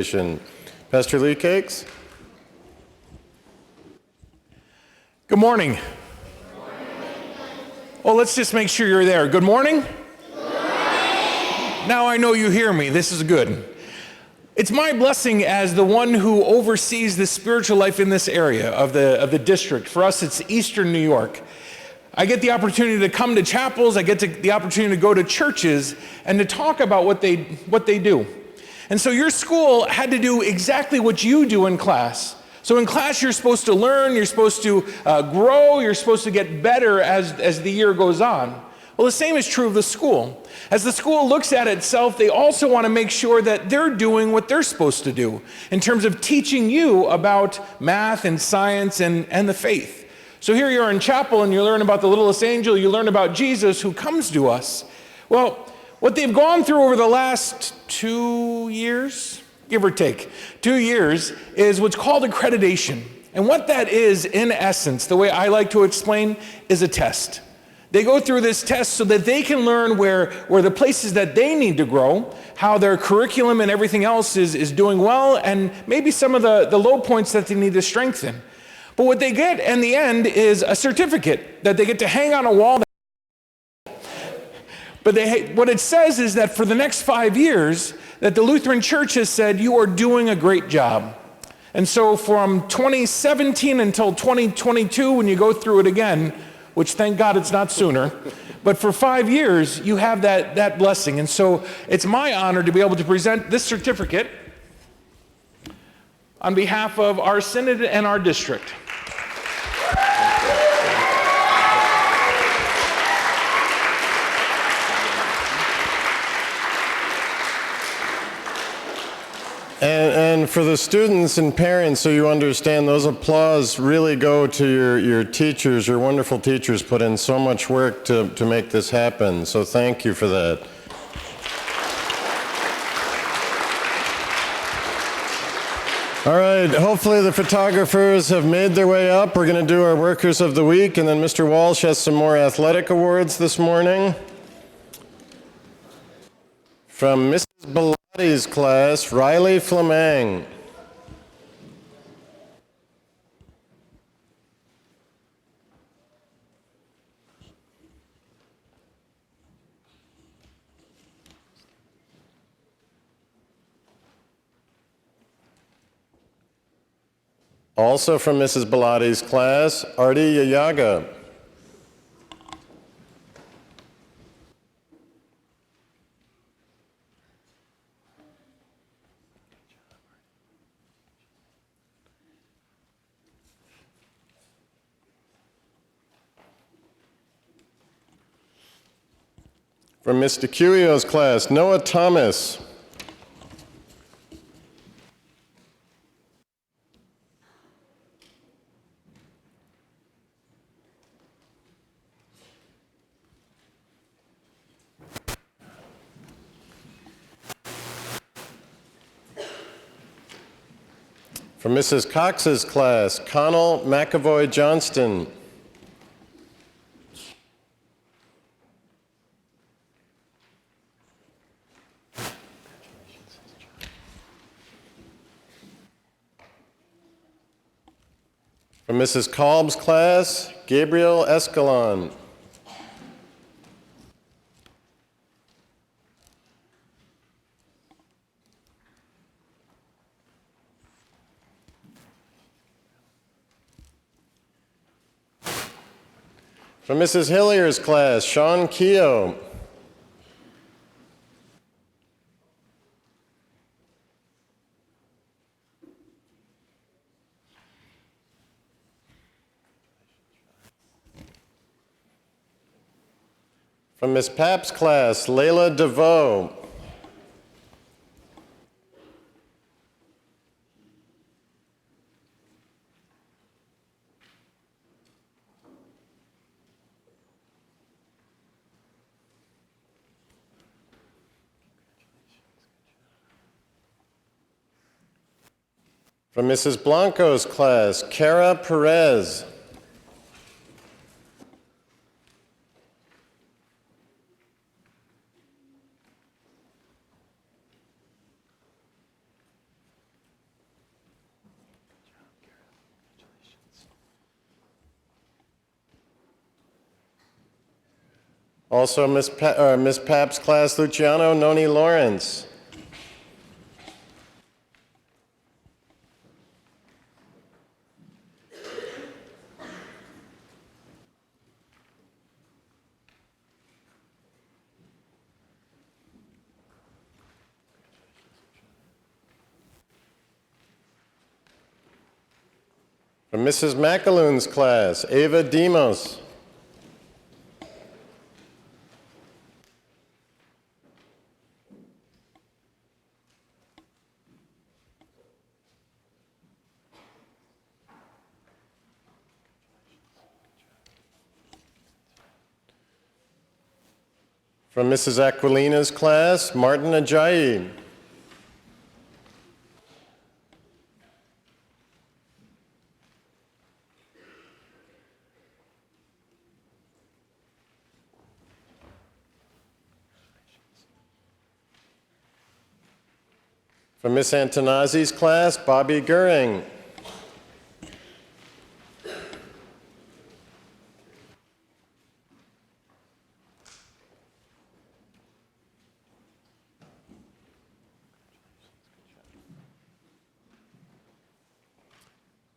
Accreditation. Pastor Lee Cakes. Good morning. Well, let's just make sure you're there. Good morning? Good morning. Now I know you hear me. This is good. It's my blessing as the one who oversees the spiritual life in this area of the district. For us, it's Eastern New York. I get the opportunity to come to chapels. I get the opportunity to go to churches and to talk about what they do. And so your school had to do exactly what you do in class. So in class, you're supposed to learn, you're supposed to grow, you're supposed to get better as the year goes on. Well, the same is true of the school. As the school looks at itself, they also want to make sure that they're doing what they're supposed to do in terms of teaching you about math and science and the faith. So here you are in chapel and you learn about the littlest angel, you learn about Jesus who comes to us. Well, what they've gone through over the last 2 years, give or take, 2 years, is what's called accreditation. And what that is, in essence, the way I like to explain, is a test. They go through this test so that they can learn where the places that they need to grow, how their curriculum and everything else is doing well, and maybe some of the low points that they need to strengthen. But what they get in the end is a certificate that they get to hang on a wall. But what it says is that for the next 5 years, that the Lutheran Church has said, you are doing a great job. And so from 2017 until 2022, when you go through it again, which thank God it's not sooner, but for 5 years, you have that blessing. And so it's my honor to be able to present this certificate on behalf of our synod and our district. And for the students and parents, so you understand, those applause really go to your teachers. Your wonderful teachers put in so much work to make this happen. So thank you for that. All right, hopefully the photographers have made their way up. We're going to do our Workers of the Week, and then Mr. Walsh has some more athletic awards this morning. From Mrs. Bellatti's class, Riley Fleming. Also from Mrs. Bellatti's class, Artie Yayaga. From Ms. DeCurio's class, Noah Thomas. From Mrs. Cox's class, Connell McAvoy Johnston. From Mrs. Kolb's class, Gabriel Escalon. From Mrs. Hillier's class, Sean Keogh. From Miss Papp's class, Layla DeVoe. From Mrs. Blanco's class, Cara Perez. Also Miss Papp's class, Luciano Noni Lawrence. From Mrs. McAloon's class, Ava Demos. From Mrs. Aquilina's class, Martin Ajayi. From Miss Antonazzi's class, Bobby Goering.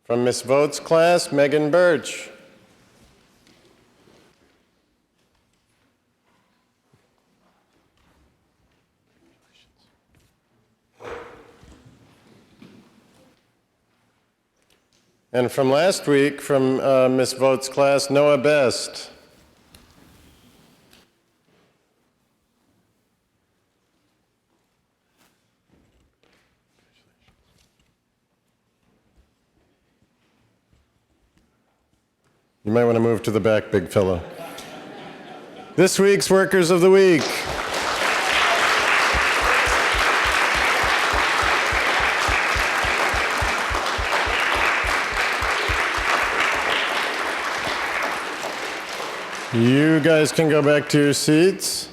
From Miss Vote's class, Megan Birch. And from last week, from Miss Vote's class, Noah Best. You might want to move to the back, big fellow. This week's Workers of the Week. You guys can go back to your seats.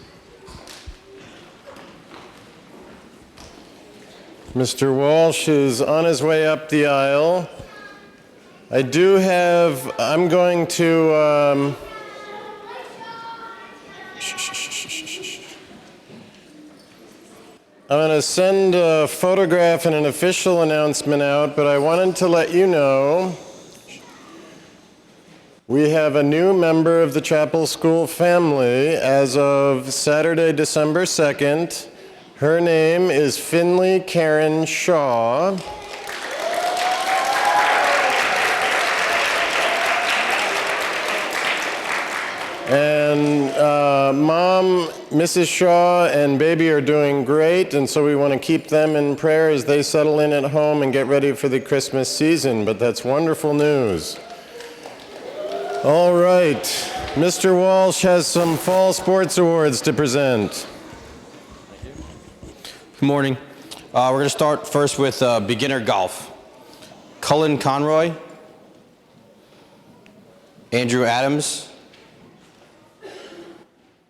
Mr. Walsh is on his way up the aisle. I'm going to, I'm going to send a photograph and an official announcement out, but I wanted to let you know we have a new member of the Chapel School family as of Saturday, December 2nd. Her name is Finley Karen Shaw. And Mom, Mrs. Shaw, and baby are doing great, and so we want to keep them in prayer as they settle in at home and get ready for the Christmas season, but that's wonderful news. All right, Mr. Walsh has some fall sports awards to present. Good morning. We're going to start first with beginner golf. Cullen Conroy, Andrew Adams,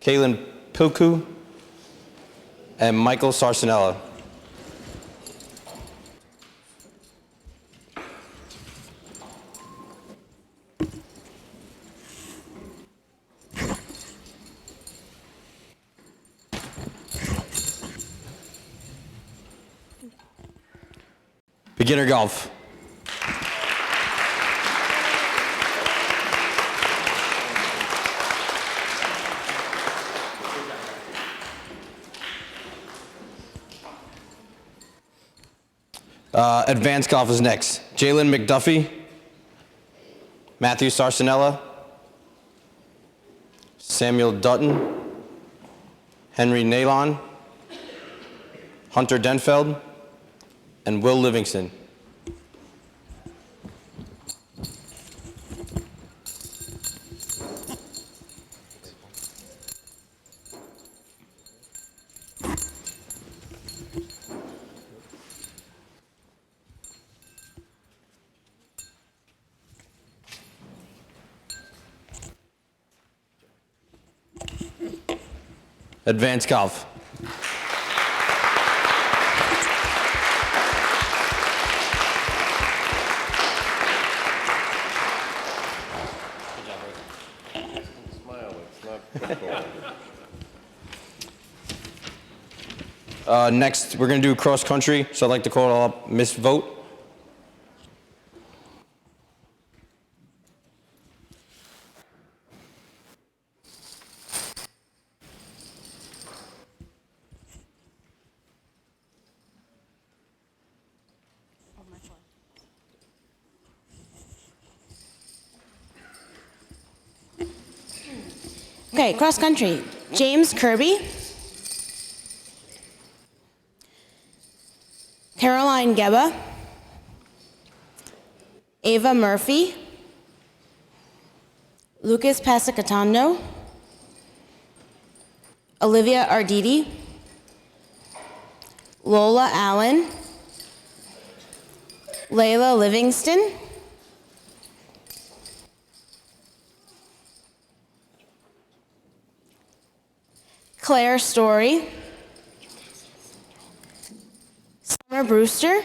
Kaylin Pilku, and Michael Sarsanella. Beginner golf. Advanced golf is next. Jalen McDuffie, Matthew Sarsanella, Samuel Dutton, Henry Nalon, Hunter Denfeld, and Will Livingston. Advanced golf. Smile, it's not football. Next, we're going to do cross country. So I'd like to call up Miss Vote. Okay, cross country. James Kirby. Caroline Geba. Ava Murphy. Lucas Pasicatano. Olivia Arditi. Lola Allen. Layla Livingston. Claire Story. Summer Brewster.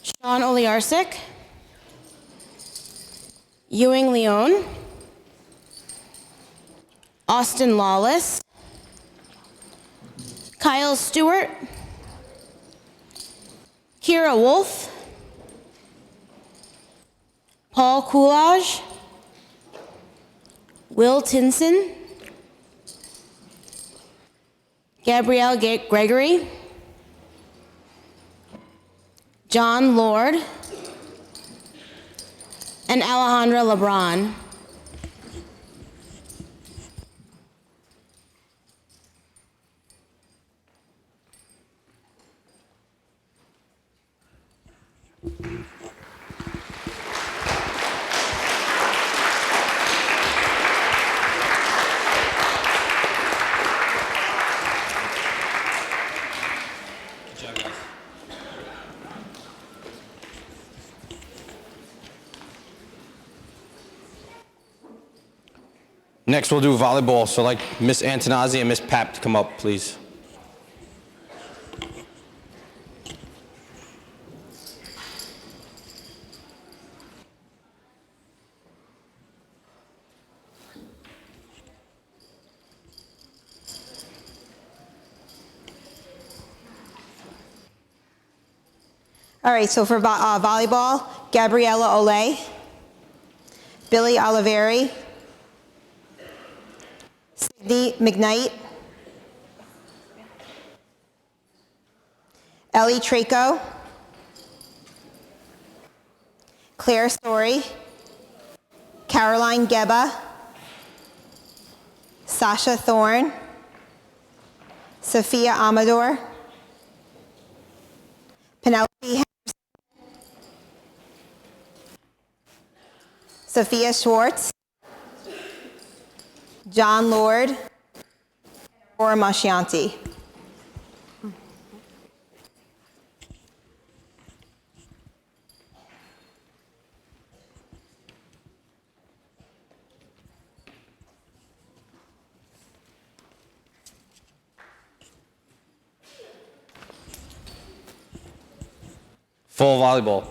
Sean Oliarsik. Ewing Leone. Austin Lawless. Kyle Stewart. Kira Wolf. Paul Coolage. Will Tinson. Gabrielle Gregory. John Lord. And Alejandra LeBron. Next, we'll do volleyball. So I'd like Miss Antonazzi and Miss Papp to come up, please. All right, so for volleyball, Gabriella Olay, Billy Oliveri, Sydney McKnight, Ellie Traco, Claire Story, Caroline Geba, Sasha Thorne, Sophia Amador, Penelope Henderson, Sophia Schwartz, John Lord, Aurora Mascianti. Full volleyball.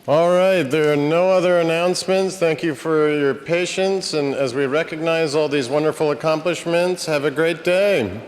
All right, there are no other announcements. Thank you for your patience, and as we recognize all these wonderful accomplishments, have a great day.